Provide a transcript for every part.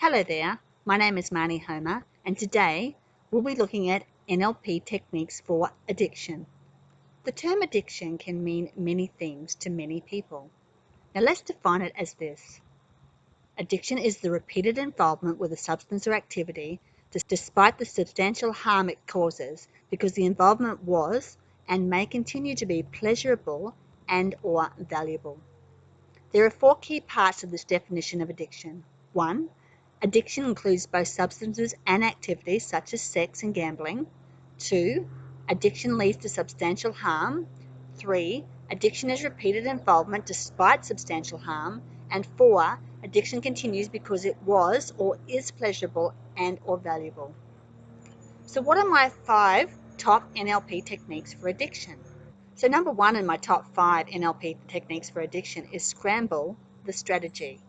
Hello there, my name is Maini and today we'll be looking at NLP techniques for addiction. The term addiction can mean many things to many people. Now let's define it as this. Addiction is the repeated involvement with a substance or activity despite the substantial harm it causes because the involvement was and may continue to be pleasurable and or valuable. There are four key parts of this definition of addiction. 1. Addiction includes both substances and activities such as sex and gambling. 2. Addiction leads to substantial harm. 3. Addiction is repeated involvement despite substantial harm. And 4. Addiction continues because it was or is pleasurable and or valuable. So what are my 5 top NLP techniques for addiction? So number 1 in my top 5 NLP techniques for addiction is Scramble, the strategy.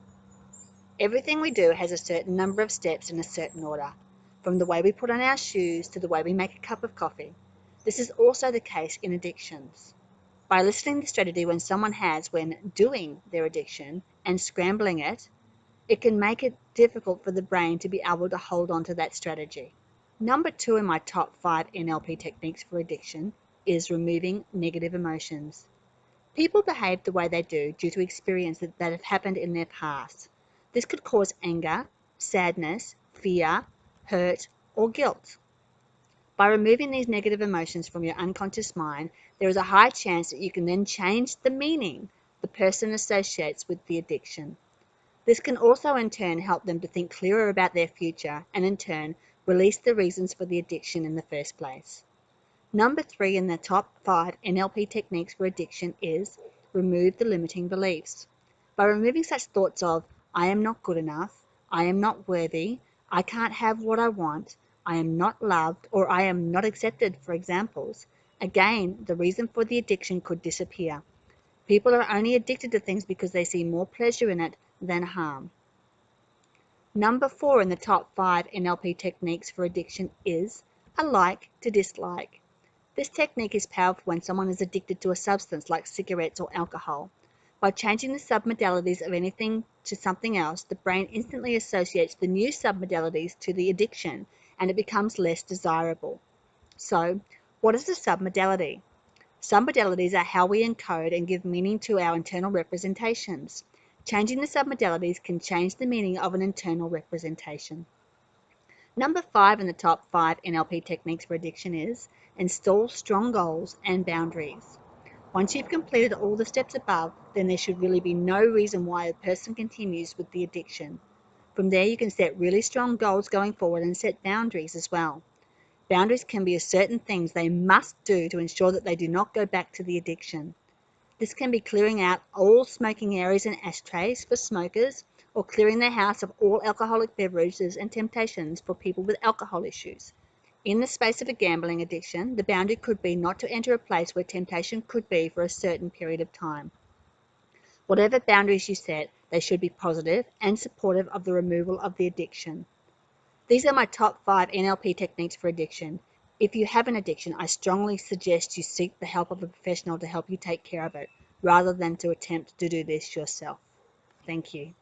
Everything we do has a certain number of steps in a certain order, from the way we put on our shoes to the way we make a cup of coffee. This is also the case in addictions. By listening to the strategy when someone has when doing their addiction and scrambling it, it can make it difficult for the brain to be able to hold on to that strategy. Number 2 in my top 5 NLP techniques for addiction is removing negative emotions. People behave the way they do due to experiences that have happened in their past. This could cause anger, sadness, fear, hurt, or guilt. By removing these negative emotions from your unconscious mind, there is a high chance that you can then change the meaning the person associates with the addiction. This can also in turn help them to think clearer about their future and in turn release the reasons for the addiction in the first place. Number 3 in the top 5 NLP techniques for addiction is remove the limiting beliefs. By removing such thoughts of, I am not good enough, I am not worthy, I can't have what I want, I am not loved, or I am not accepted, for examples, again, the reason for the addiction could disappear. People are only addicted to things because they see more pleasure in it than harm. Number 4 in the top 5 NLP techniques for addiction is a like to dislike. This technique is powerful when someone is addicted to a substance like cigarettes or alcohol. By changing the submodalities of anything to something else, the brain instantly associates the new submodalities to the addiction and it becomes less desirable. So, what is a submodality? Submodalities are how we encode and give meaning to our internal representations. Changing the submodalities can change the meaning of an internal representation. Number 5 in the top 5 NLP techniques for addiction is install strong goals and boundaries. Once you've completed all the steps above, then there should really be no reason why a person continues with the addiction. From there, you can set really strong goals going forward and set boundaries as well. Boundaries can be certain things they must do to ensure that they do not go back to the addiction. This can be clearing out all smoking areas and ashtrays for smokers, or clearing their house of all alcoholic beverages and temptations for people with alcohol issues. In the space of a gambling addiction, the boundary could be not to enter a place where temptation could be for a certain period of time. Whatever boundaries you set, they should be positive and supportive of the removal of the addiction. These are my top 5 NLP techniques for addiction. If you have an addiction, I strongly suggest you seek the help of a professional to help you take care of it, rather than to attempt to do this yourself. Thank you.